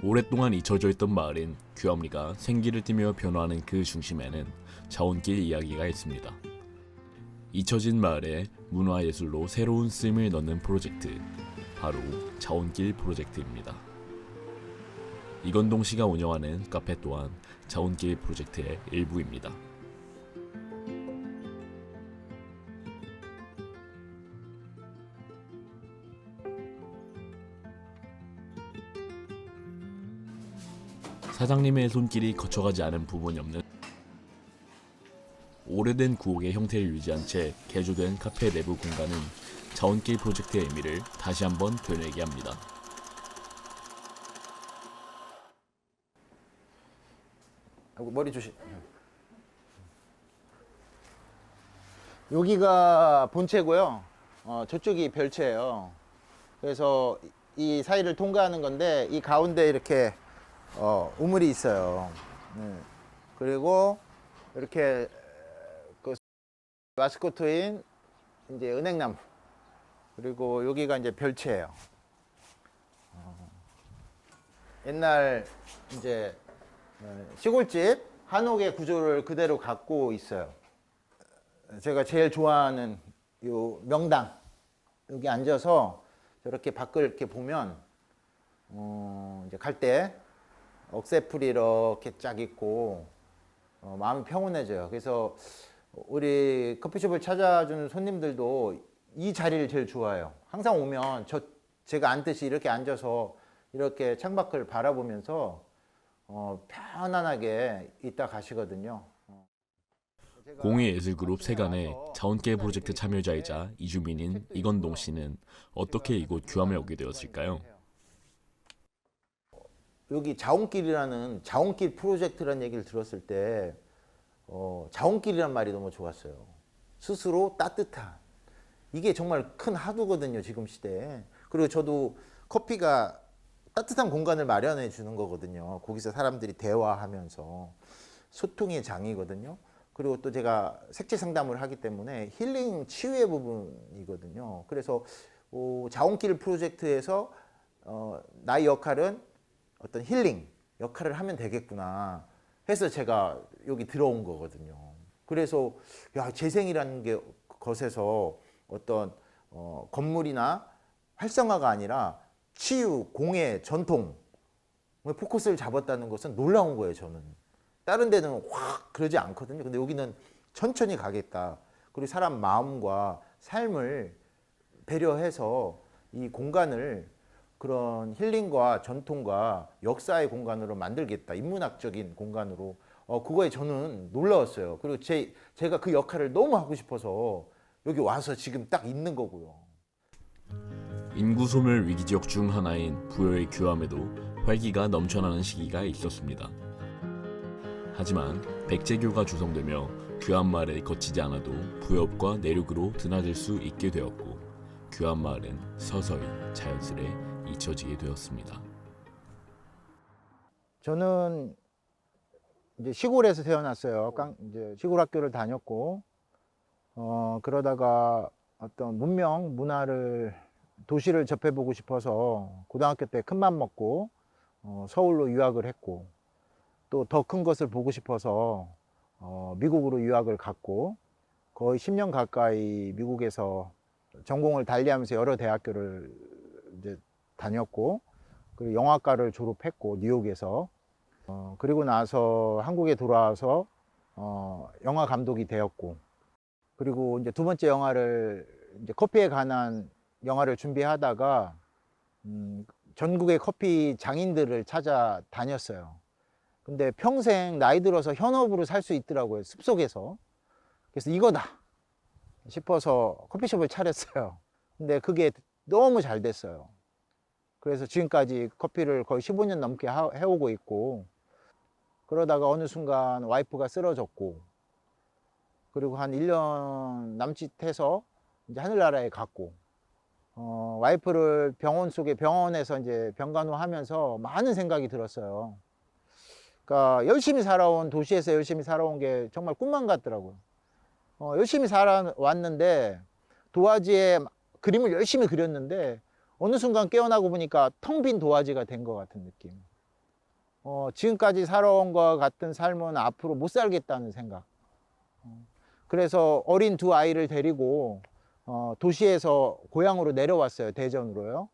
오랫동안 잊혀져 있던 마을인 귀암리가 생기를 띠며 변화하는 그 중심에는 자원길 이야기가 있습니다. 잊혀진 마을에 문화예술로 새로운 쓰임을 넣는 프로젝트, 바로 자원길 프로젝트입니다. 이건동 씨가 운영하는 카페 또한 자원길 프로젝트의 일부입니다. 사장님의 손길이 거쳐가지 않은 부분이 없는 오래된 구옥의 형태를 유지한 채 개조된 카페 내부 공간은 자원길 프로젝트의 의미를 다시 한번 되뇌게 합니다. 머리 조심. 여기가 본체고요. 저쪽이 별채예요. 그래서 이 사이를 통과하는 건데 이 가운데 이렇게 우물이 있어요. 네. 그리고 이렇게 그 마스코트인 이제 은행나무. 그리고 여기가 이제 별채예요. 옛날 이제 시골집 한옥의 구조를 그대로 갖고 있어요. 제가 제일 좋아하는 요 명당 여기 앉아서 저렇게 밖을 이렇게 보면 이제 갈 때 억새풀이 이렇게 쫙 있고 마음이 평온해져요. 그래서 우리 커피숍을 찾아주는 손님들도 이 자리를 제일 좋아해요. 항상 오면 제가 앉듯이 이렇게 앉아서 이렇게 창밖을 바라보면서 편안하게 있다 가시거든요. 공의예술그룹 세간의 자원길 프로젝트 참여자이자 이주민인 이건동 씨는 어떻게 이곳 귀암에 오게 되었을까요? 여기 자원길이라는 자원길 프로젝트라는 얘기를 들었을 때 자원길이란 말이 너무 좋았어요. 스스로 따뜻한 이게 정말 큰 화두거든요, 지금 시대에. 그리고 저도 커피가 따뜻한 공간을 마련해 주는 거거든요. 거기서 사람들이 대화하면서 소통의 장이거든요. 그리고 또 제가 색채 상담을 하기 때문에 힐링 치유의 부분이거든요. 그래서 자원길 프로젝트에서 나의 역할은 어떤 힐링 역할을 하면 되겠구나 해서 제가 여기 들어온 거거든요. 그래서 야, 재생이라는 것에서 어떤 건물이나 활성화가 아니라 치유, 공예, 전통 포커스를 잡았다는 것은 놀라운 거예요. 저는 다른 데는 확 그러지 않거든요. 근데 여기는 천천히 가겠다. 그리고 사람 마음과 삶을 배려해서 이 공간을 그런 힐링과 전통과 역사의 공간으로 만들겠다. 인문학적인 공간으로. 그거에 저는 놀라웠어요. 그리고 제가 그 역할을 너무 하고 싶어서 여기 와서 지금 딱 있는 거고요. 인구 소멸 위기 지역 중 하나인 부여의 귀암에도 활기가 넘쳐나는 시기가 있었습니다. 하지만 백제교가 조성되며 귀암마을에 거치지 않아도 부여읍과 내륙으로 드나들 수 있게 되었고 귀암마을은 서서히 자연스레 잊혀지게 되었습니다. 저는 이제 시골에서 태어났어요. 이제 시골 학교를 다녔고 그러다가 어떤 문명 문화를 도시를 접해보고 싶어서 고등학교 때 큰맘 먹고 서울로 유학을 했고 또 더 큰 것을 보고 싶어서 미국으로 유학을 갔고 거의 10년 가까이 미국에서 전공을 달리하면서 여러 대학교를 이제 다녔고 그리고 영화과를 졸업했고 뉴욕에서 그리고 나서 한국에 돌아와서 영화 감독이 되었고 그리고 이제 두 번째 영화를 이제 커피에 관한 영화를 준비하다가 전국의 커피 장인들을 찾아다녔어요. 근데 평생 나이 들어서 현업으로 살 수 있더라고요. 숲속에서. 그래서 이거다 싶어서 커피숍을 차렸어요. 근데 그게 너무 잘 됐어요. 그래서 지금까지 커피를 거의 15년 넘게 해오고 있고 그러다가 어느 순간 와이프가 쓰러졌고 그리고 한 1년 남짓해서 이제 하늘나라에 갔고 와이프를 병원에서 이제 병간호하면서 많은 생각이 들었어요. 그러니까 열심히 살아온 도시에서 열심히 살아온 게 정말 꿈만 같더라고요. 열심히 살아왔는데 도화지에 그림을 열심히 그렸는데 어느 순간 깨어나고 보니까 텅 빈 도화지가 된 것 같은 느낌. 지금까지 살아온 것 같은 삶은 앞으로 못 살겠다는 생각. 그래서 어린 두 아이를 데리고 도시에서 고향으로 내려왔어요. 대전으로요.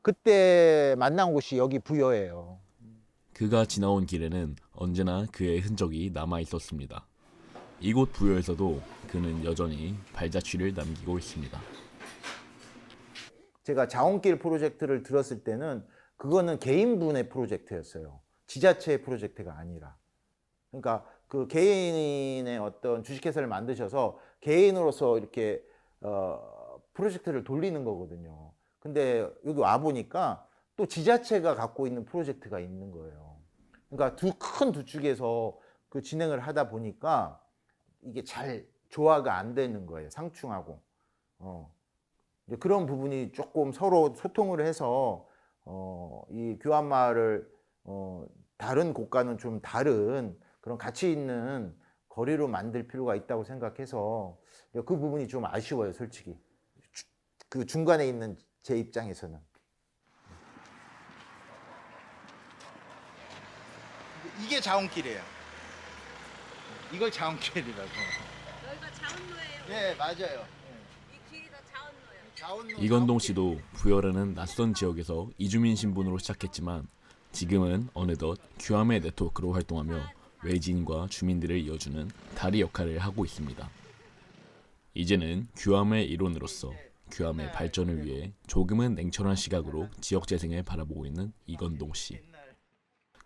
그때 만난 곳이 여기 부여예요. 그가 지나온 길에는 언제나 그의 흔적이 남아 있었습니다. 이곳 부여에서도 그는 여전히 발자취를 남기고 있습니다. 제가 자원길 프로젝트를 들었을 때는 그거는 개인분의 프로젝트였어요. 지자체의 프로젝트가 아니라. 그러니까 그 개인의 어떤 주식회사를 만드셔서 개인으로서 이렇게 프로젝트를 돌리는 거거든요. 근데 여기 와 보니까 또 지자체가 갖고 있는 프로젝트가 있는 거예요. 그러니까 두 축에서 그 진행을 하다 보니까 이게 잘 조화가 안 되는 거예요. 상충하고. 이제 그런 부분이 조금 서로 소통을 해서 이 교환마을을 다른 곳과는 좀 다른 그런 가치 있는 거리로 만들 필요가 있다고 생각해서 그 부분이 좀 아쉬워요, 솔직히. 그 중간에 있는 제 입장에서는. 이게 자원길이에요. 이걸 자원길이라고. 여기가 자운로예요. 네, 맞아요. 이 길이 다 자운로예요. 자원로. 이건동 씨도 부여라는 낯선 지역에서 이주민 신분으로 시작했지만 지금은 어느덧 규암의 네트워크로 활동하며 외지인과 주민들을 이어주는 다리 역할을 하고 있습니다. 이제는 규암의 일원으로서 규암의 발전을 위해 조금은 냉철한 시각으로 지역 재생을 바라보고 있는 이건동 씨.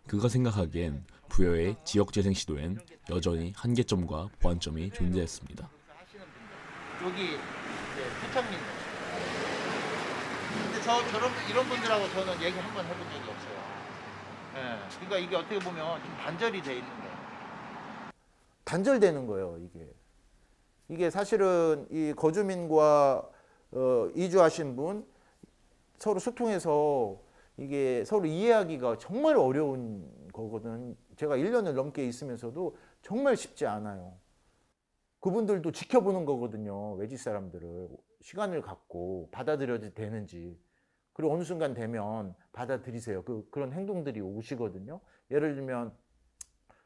그가 생각하기엔 부여의 지역 재생 시도엔 여전히 한계점과 보완점이 존재했습니다. 여기 이제 포창민. 근데 저런 이런 분들하고 저는 얘기 한번 해본 적이 없어요. 예. 그러니까 이게 어떻게 보면 좀 단절이 돼 있는 거예요. 단절되는 거예요, 이게. 이게 사실은 이 거주민과 이주하신 분 서로 소통해서 이게 서로 이해하기가 정말 어려운 거거든. 제가 1년을 넘게 있으면서도 정말 쉽지 않아요. 그분들도 지켜보는 거거든요. 외지 사람들을 시간을 갖고 받아들여도 되는지. 그리고 어느 순간 되면 받아들이세요. 그런 행동들이 오시거든요. 예를 들면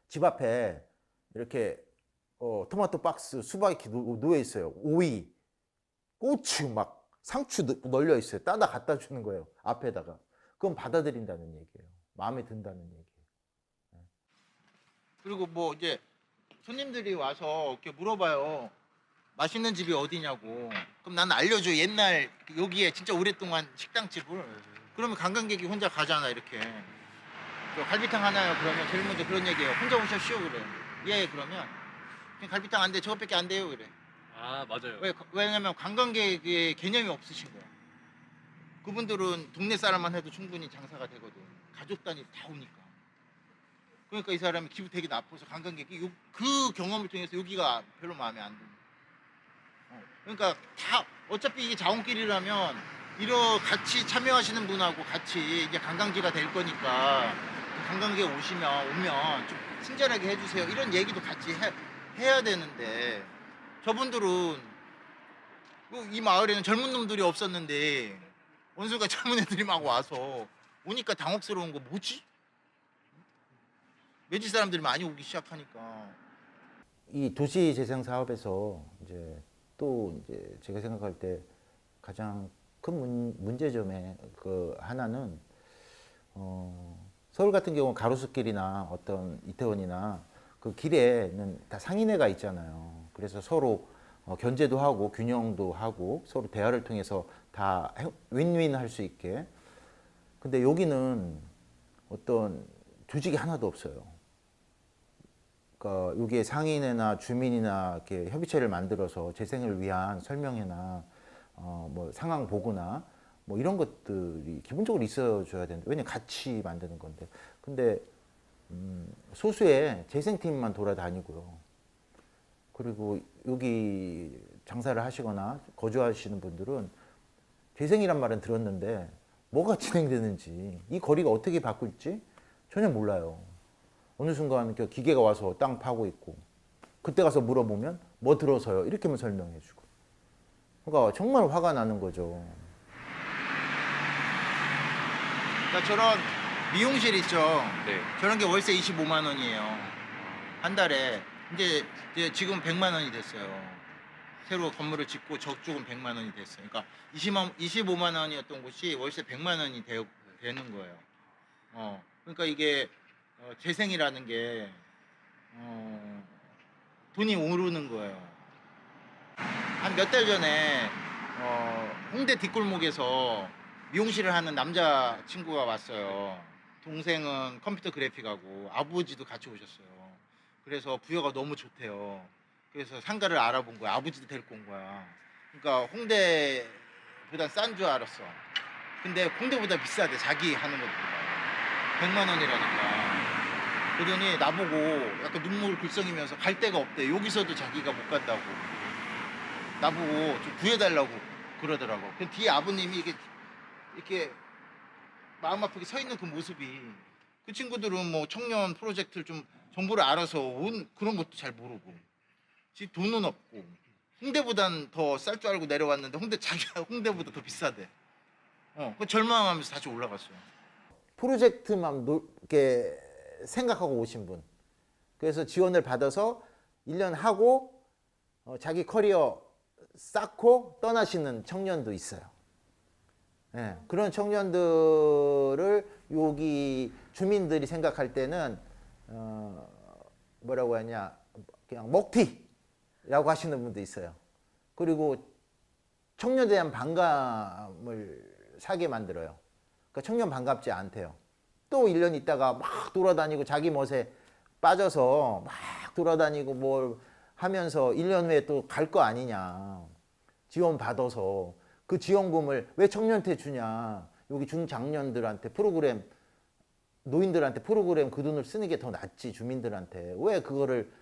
집 앞에 이렇게 토마토 박스, 수박이 놓여 있어요. 오이, 고추 막 상추 널려 있어요. 따다 갖다 주는 거예요. 앞에다가. 그건 받아들인다는 얘기예요. 마음에 든다는 얘기예요. 그리고 뭐 이제 손님들이 와서 이렇게 물어봐요. 맛있는 집이 어디냐고. 그럼 나는 알려줘. 옛날 여기에 진짜 오랫동안 식당집을. 그러면 관광객이 혼자 가잖아 이렇게. 저 갈비탕 하나요? 그러면 제일 먼저 그런 얘기예요. 혼자 오셨시오 그래. 예 그러면 갈비탕 안 돼. 저것밖에 안 돼요 그래. 아 맞아요. 왜냐면 관광객의 개념이 없으신 거야. 그분들은 동네 사람만 해도 충분히 장사가 되거든. 가족 단위 다 오니까. 그러니까 이 사람이 기분 되게 나빠서 관광객이 그 경험을 통해서 여기가 별로 마음에 안 든다. 그러니까 다 어차피 이게 자원길이라면 이런 같이 참여하시는 분하고 같이 이제 관광지가 될 거니까 관광객 오면 좀 친절하게 해주세요. 이런 얘기도 같이 해야 되는데 저분들은 이 마을에는 젊은 놈들이 없었는데 어느 순간 젊은 애들이 막 와서 오니까 당혹스러운 거 뭐지? 외지 사람들이 많이 오기 시작하니까. 이 도시 재생 사업에서 이제 또 이제 제가 생각할 때 가장 큰 문제점의 그 하나는 서울 같은 경우 가로수길이나 어떤 이태원이나 그 길에는 다 상인회가 있잖아요. 그래서 서로 견제도 하고 균형도 하고 서로 대화를 통해서 다 윈윈 할 수 있게. 근데 여기는 어떤 조직이 하나도 없어요. 그러니까 여기에 상인회나 주민이나 이렇게 협의체를 만들어서 재생을 위한 설명회나 뭐 상황 보고나 뭐 이런 것들이 기본적으로 있어줘야 되는데 왜냐면 같이 만드는 건데 근데 소수의 재생팀만 돌아다니고요. 그리고 여기 장사를 하시거나 거주하시는 분들은 재생이란 말은 들었는데 뭐가 진행되는지 이 거리가 어떻게 바꿀지 전혀 몰라요. 어느 순간 기계가 와서 땅 파고 있고 그때 가서 물어보면 뭐 들어서요 이렇게만 설명해 주고 그러니까 정말 화가 나는 거죠. 그러니까 저런 미용실 있죠. 네. 저런 게 월세 25만 원이에요. 한 달에. 이제 지금 100만 원이 됐어요. 새로 건물을 짓고 저쪽은 100만 원이 됐어요. 그러니까 25만 원이었던 곳이 월세 100만 원이 되는 거예요. 그러니까 이게 재생이라는 게 돈이 오르는 거예요. 한 몇 달 전에 홍대 뒷골목에서 미용실을 하는 남자 친구가 왔어요. 동생은 컴퓨터 그래픽하고 아버지도 같이 오셨어요. 그래서 부여가 너무 좋대요. 그래서 상가를 알아본 거야. 아버지도 데리고 온 거야. 그러니까 홍대보다 싼 줄 알았어. 근데 홍대보다 비싸대. 자기 하는 것보다 100만 원이라니까. 그러더니 나보고 약간 눈물 글썽이면서 갈 데가 없대. 여기서도 자기가 못 간다고. 나보고 좀 구해달라고 그러더라고. 그 뒤에 아버님이 이렇게 마음 아프게 서 있는 그 모습이, 그 친구들은 뭐 청년 프로젝트를 좀 정보를 알아서 온 그런 것도 잘 모르고, 지 돈은 없고, 홍대보단 더 쌀 줄 알고 내려왔는데 자기가 홍대보다 더 비싸대. 그 절망하면서 다시 올라갔어요. 프로젝트만 이렇게 생각하고 오신 분, 그래서 지원을 받아서 1년 하고 자기 커리어 쌓고 떠나시는 청년도 있어요. 예, 그런 청년들을 여기 주민들이 생각할 때는 뭐라고 하냐, 그냥 먹튀라고 하시는 분도 있어요. 그리고 청년에 대한 반감을 사게 만들어요. 그러니까 청년 반갑지 않대요. 또 1년 있다가 막 돌아다니고 자기 멋에 빠져서 막 돌아다니고 뭘 하면서 1년 후에 또 갈 거 아니냐. 지원 받아서 그 지원금을 왜 청년한테 주냐. 여기 중장년들한테 프로그램, 노인들한테 프로그램 그 돈을 쓰는 게 더 낫지, 주민들한테. 왜 그거를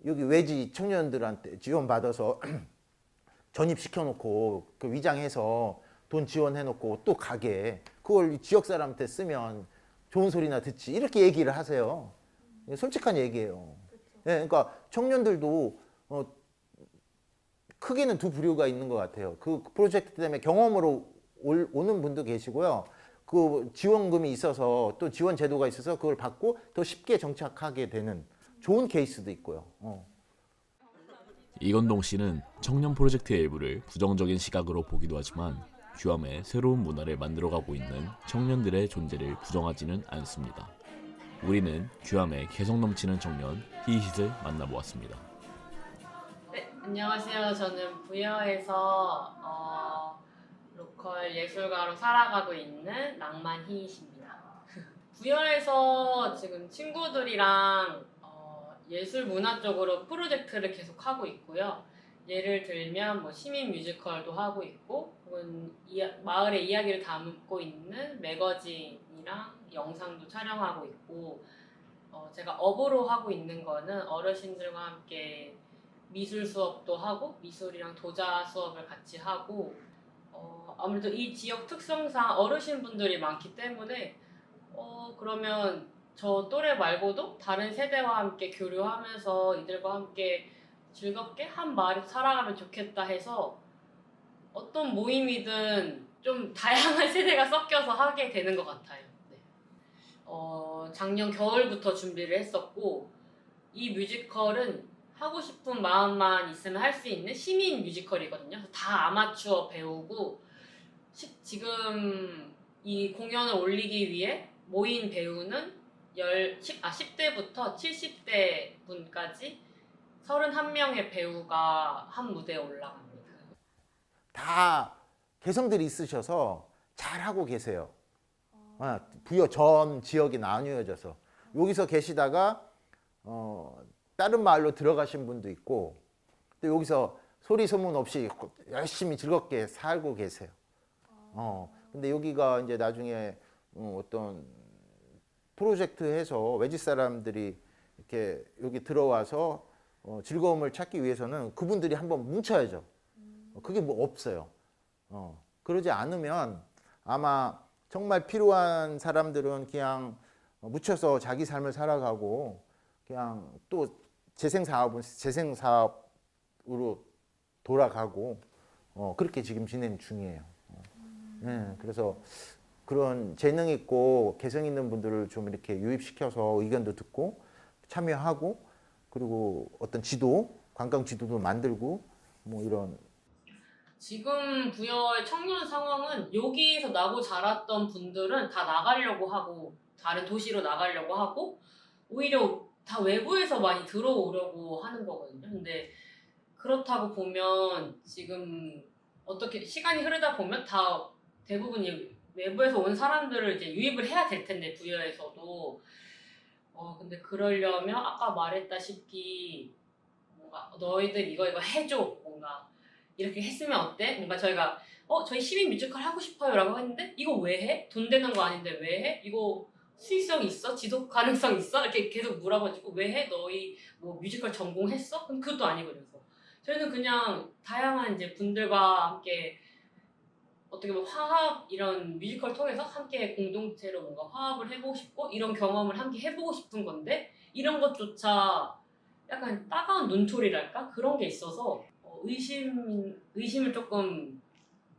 여기 외지 청년들한테 지원 받아서 전입시켜 놓고 그 위장해서 돈 지원해 놓고 또 가게, 그걸 지역 사람한테 쓰면 좋은 소리나 듣지, 이렇게 얘기를 하세요. 솔직한 얘기예요. 예, 그러니까 청년들도 크게는 두 부류가 있는 것 같아요. 그 프로젝트 때문에 경험으로 오는 분도 계시고요. 그 지원금이 있어서, 또 지원 제도가 있어서 그걸 받고 더 쉽게 정착하게 되는 좋은 케이스도 있고요. 이건동 씨는 청년 프로젝트의 일부를 부정적인 시각으로 보기도 하지만 규암의 새로운 문화를 만들어가고 있는 청년들의 존재를 부정하지는 않습니다. 우리는 규암의 개성 넘치는 청년 히힛을 만나보았습니다. 네, 안녕하세요. 저는 부여에서 로컬 예술가로 살아가고 있는 낭만 히읗입니다. 부여에서 지금 친구들이랑 예술 문화 쪽으로 프로젝트를 계속 하고 있고요. 예를 들면 뭐 시민 뮤지컬도 하고 있고, 혹은 마을의 이야기를 담고 있는 매거진이랑 영상도 촬영하고 있고, 제가 업으로 하고 있는 거는 어르신들과 함께 미술 수업도 하고 미술이랑 도자 수업을 같이 하고, 아무래도 이 지역 특성상 어르신분들이 많기 때문에 그러면 저 또래 말고도 다른 세대와 함께 교류하면서 이들과 함께 즐겁게 한 마을에서 살아가면 좋겠다 해서 어떤 모임이든 좀 다양한 세대가 섞여서 하게 되는 것 같아요. 네. 작년 겨울부터 준비를 했었고, 이 뮤지컬은 하고 싶은 마음만 있으면 할 수 있는 시민 뮤지컬이거든요. 다 아마추어 배우고, 지금 이 공연을 올리기 위해 모인 배우는 10대부터 70대 분까지 31명의 배우가 한 무대에 올라갑니다. 다 개성들이 있으셔서 잘하고 계세요. 부여 전 지역이 나뉘어져서 여기서 계시다가 다른 마을로 들어가신 분도 있고, 또 여기서 소리 소문 없이 열심히 즐겁게 살고 계세요. 근데 여기가 이제 나중에 어떤 프로젝트 해서 외지 사람들이 이렇게 여기 들어와서 즐거움을 찾기 위해서는 그분들이 한번 뭉쳐야죠. 그게 뭐 없어요. 그러지 않으면 아마 정말 필요한 사람들은 그냥 묻혀서 자기 삶을 살아가고, 그냥 또 재생사업은 재생사업으로 돌아가고, 그렇게 지금 진행 중이에요. 네, 그래서 그런 재능 있고 개성 있는 분들을 좀 이렇게 유입시켜서 의견도 듣고 참여하고 그리고 어떤 지도, 관광 지도도 만들고 뭐 이런. 지금 부여의 청년 상황은 여기에서 나고 자랐던 분들은 다 나가려고 하고 다른 도시로 나가려고 하고 오히려 다 외부에서 많이 들어오려고 하는 거거든요. 근데 그렇다고 보면 지금 어떻게 시간이 흐르다 보면 다 대부분 외부에서 온 사람들을 이제 유입을 해야 될 텐데 부여에서도 근데 그러려면 아까 말했다시피 뭔가 너희들 이거 해줘 뭔가 이렇게 했으면 어때? 뭔가 저희가 저희 시민 뮤지컬 하고 싶어요 라고 했는데 이거 왜 해? 돈 되는 거 아닌데 왜 해? 이거 수익성 있어? 지속 가능성 있어? 이렇게 계속 물어가지고 왜 해? 너희 뭐 뮤지컬 전공했어? 그럼 그것도 아니거든요. 저희는 그냥 다양한 이제 분들과 함께 어떻게 보면 화합 이런 뮤지컬 통해서 함께 공동체로 뭔가 화합을 해보고 싶고 이런 경험을 함께 해보고 싶은 건데 이런 것조차 약간 따가운 눈초리랄까 그런 게 있어서 의심을 조금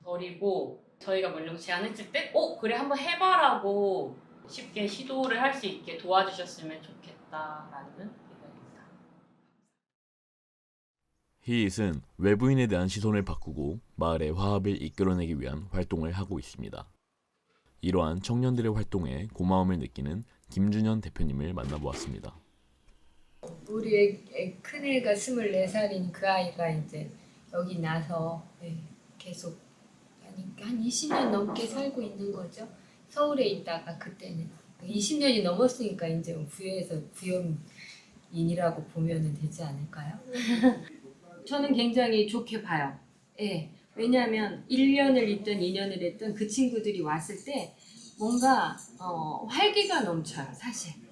버리고 저희가 물론 제안했을 때 그래 한번 해봐라고 쉽게 시도를 할 수 있게 도와주셨으면 좋겠다라는 의견입니다. 히읗은 외부인에 대한 시선을 바꾸고 마을의 화합을 이끌어내기 위한 활동을 하고 있습니다. 이러한 청년들의 활동에 고마움을 느끼는 김준현 대표님을 만나보았습니다. 우리 큰애가 24살인 그 아이가 이제 여기 나서 계속 한 20년 넘게 살고 있는 거죠. 서울에 있다가 그때는 20년이 넘었으니까 이제 부여에서 부여인이라고 보면 되지 않을까요? 저는 굉장히 좋게 봐요. 왜냐하면 1년을 있든 2년을 있든 그 친구들이 왔을 때 뭔가 활기가 넘쳐요, 사실.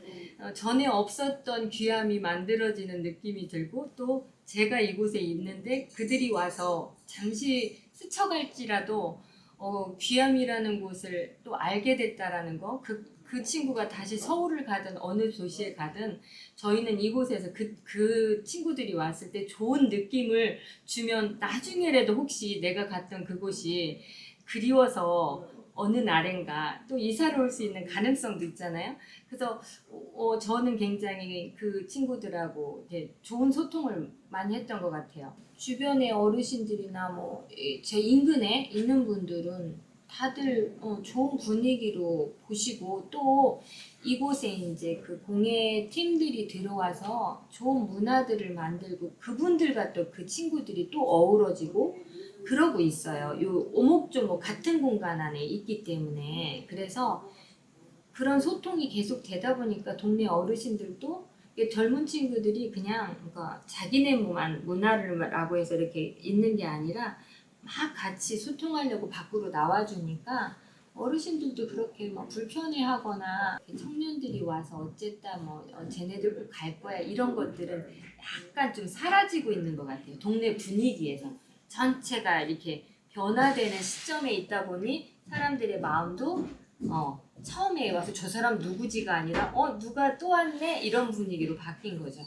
전에 없었던 귀함이 만들어지는 느낌이 들고 또 제가 이곳에 있는데 그들이 와서 잠시 스쳐갈지라도 귀함이라는 곳을 또 알게 됐다라는 거, 그 친구가 다시 서울을 가든 어느 도시에 가든 저희는 이곳에서 그 친구들이 왔을 때 좋은 느낌을 주면 나중에라도 혹시 내가 갔던 그곳이 그리워서 어느 날엔가 또 이사를 올 수 있는 가능성도 있잖아요. 그래서 저는 굉장히 그 친구들하고 이렇게 좋은 소통을 많이 했던 것 같아요. 주변의 어르신들이나 뭐 제 인근에 있는 분들은 다들 좋은 분위기로 보시고 또 이곳에 이제 그 공예 팀들이 들어와서 좋은 문화들을 만들고 그분들과 또 그 친구들이 또 어우러지고 그러고 있어요. 요 오목조목 같은 공간 안에 있기 때문에 그래서 그런 소통이 계속 되다 보니까 동네 어르신들도 젊은 친구들이 그냥 그러니까 자기네만 문화를라고 해서 이렇게 있는 게 아니라 막 같이 소통하려고 밖으로 나와주니까 어르신들도 그렇게 막 불편해하거나 청년들이 와서 어쨌다 뭐 쟤네들 꼭 갈 거야 이런 것들은 약간 좀 사라지고 있는 것 같아요. 동네 분위기에서 전체가 이렇게 변화되는 시점에 있다 보니 사람들의 마음도 처음에 와서 저 사람 누구지가 아니라 누가 또 왔네 이런 분위기로 바뀐 거죠.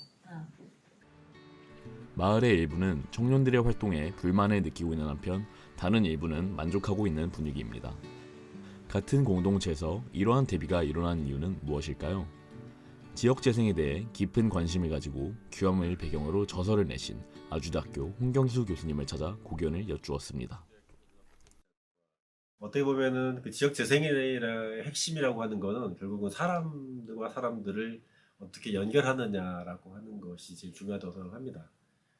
마을의 일부는 청년들의 활동에 불만을 느끼고 있는 한편 다른 일부는 만족하고 있는 분위기입니다. 같은 공동체에서 이러한 대비가 일어난 이유는 무엇일까요? 지역 재생에 대해 깊은 관심을 가지고 규함을 배경으로 저서를 내신 아주대학교 홍경수 교수님을 찾아 고견을 여쭈었습니다. 어떻게 보면은 그 지역 재생의 핵심이라고 하는 거는 결국은 사람들과 사람들을 어떻게 연결하느냐라고 하는 것이 제일 중요하다고 생각합니다.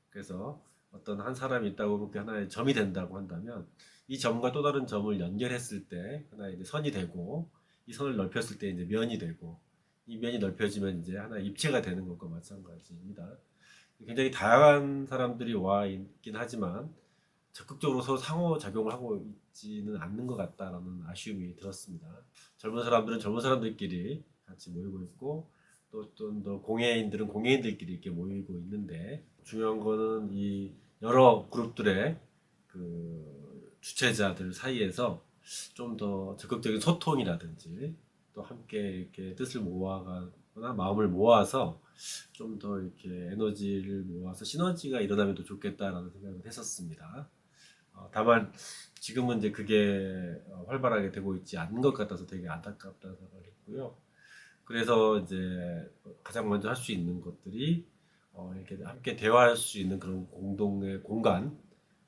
그래서 어떤 한 사람이 있다고 그렇게 하나의 점이 된다고 한다면 이 점과 또 다른 점을 연결했을 때 하나의 이제 선이 되고 이 선을 넓혔을 때 이제 면이 되고 이 면이 넓혀지면 이제 하나의 입체가 되는 것과 마찬가지입니다. 굉장히 다양한 사람들이 와 있긴 하지만 적극적으로 서로 상호작용을 하고 있지는 않는 것 같다라는 아쉬움이 들었습니다. 젊은 사람들은 젊은 사람들끼리 같이 모이고 있고 또 공예인들은 공예인들끼리 이렇게 모이고 있는데 중요한 거는 이 여러 그룹들의 그 주체자들 사이에서 좀 더 적극적인 소통이라든지 또 함께 이렇게 뜻을 모아가거나 마음을 모아서 좀 더 이렇게 에너지를 모아서 시너지가 일어나면 더 좋겠다라는 생각을 했었습니다. 다만 지금은 이제 그게 활발하게 되고 있지 않는 것 같아서 되게 안타깝다는 생각을 했고요. 그래서 이제 가장 먼저 할 수 있는 것들이 이렇게 함께 대화할 수 있는 그런 공동의 공간,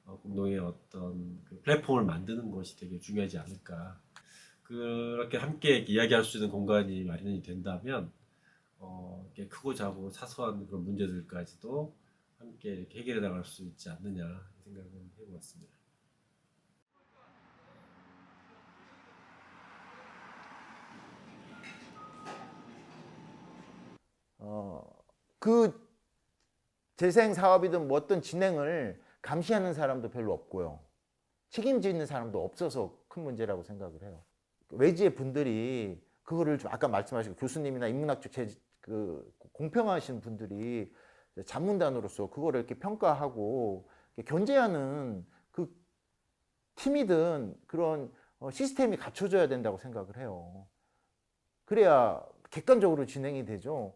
공동의 어떤 그 플랫폼을 만드는 것이 되게 중요하지 않을까. 그렇게 함께 이야기할 수 있는 공간이 마련이 된다면 이렇게 크고 작고 사소한 그런 문제들까지도 함께 이렇게 해결해 나갈 수 있지 않느냐 이 생각을 해보았습니다. 그 재생 사업이든 뭐 어떤 진행을 감시하는 사람도 별로 없고요. 책임지는 사람도 없어서 큰 문제라고 생각을 해요. 외지의 분들이 그거를 좀 아까 말씀하신 교수님이나 인문학적 공평하신 분들이 자문단으로서 그거를 이렇게 평가하고 견제하는 그 팀이든 그런 시스템이 갖춰져야 된다고 생각을 해요. 그래야 객관적으로 진행이 되죠.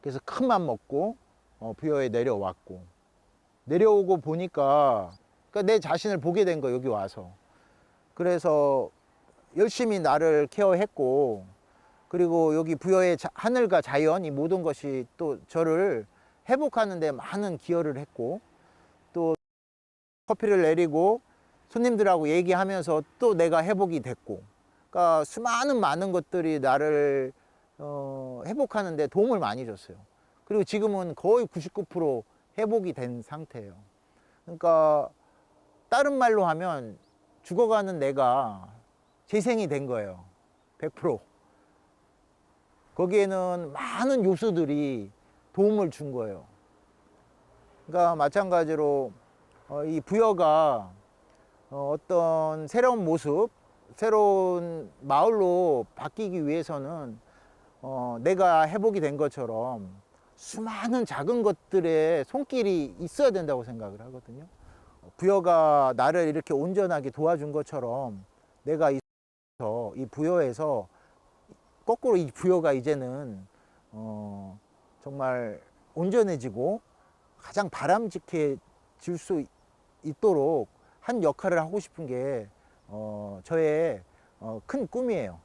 그래서 큰 맘 먹고 부여에 내려왔고, 내려오고 보니까 그러니까 내 자신을 보게 된 거예요, 여기 와서. 그래서 열심히 나를 케어했고, 그리고 여기 부여의 하늘과 자연, 이 모든 것이 또 저를 회복하는 데 많은 기여를 했고, 또 커피를 내리고 손님들하고 얘기하면서 또 내가 회복이 됐고, 그러니까 수많은 많은 것들이 나를 회복하는 데 도움을 많이 줬어요. 그리고 지금은 거의 99% 회복이 된 상태예요. 그러니까 다른 말로 하면 죽어가는 내가 재생이 된 거예요. 100%. 거기에는 많은 요소들이 도움을 준 거예요. 그러니까 마찬가지로 이 부여가 어떤 새로운 모습, 새로운 마을로 바뀌기 위해서는 내가 회복이 된 것처럼 수많은 작은 것들의 손길이 있어야 된다고 생각을 하거든요. 부여가 나를 이렇게 온전하게 도와준 것처럼 내가 이 부여에서 거꾸로 이 부여가 이제는 정말 온전해지고 가장 바람직해질 수 있도록 한 역할을 하고 싶은 게 저의 큰 꿈이에요.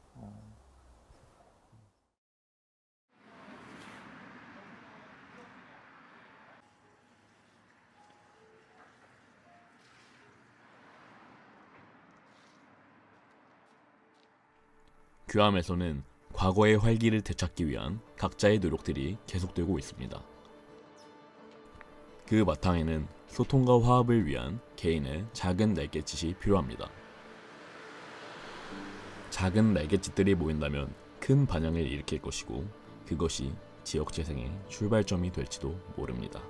규암에서는 과거의 활기를 되찾기 위한 각자의 노력들이 계속되고 있습니다. 그 바탕에는 소통과 화합을 위한 개인의 작은 날갯짓이 필요합니다. 작은 날갯짓들이 모인다면 큰 반향을 일으킬 것이고, 그것이 지역 재생의 출발점이 될지도 모릅니다.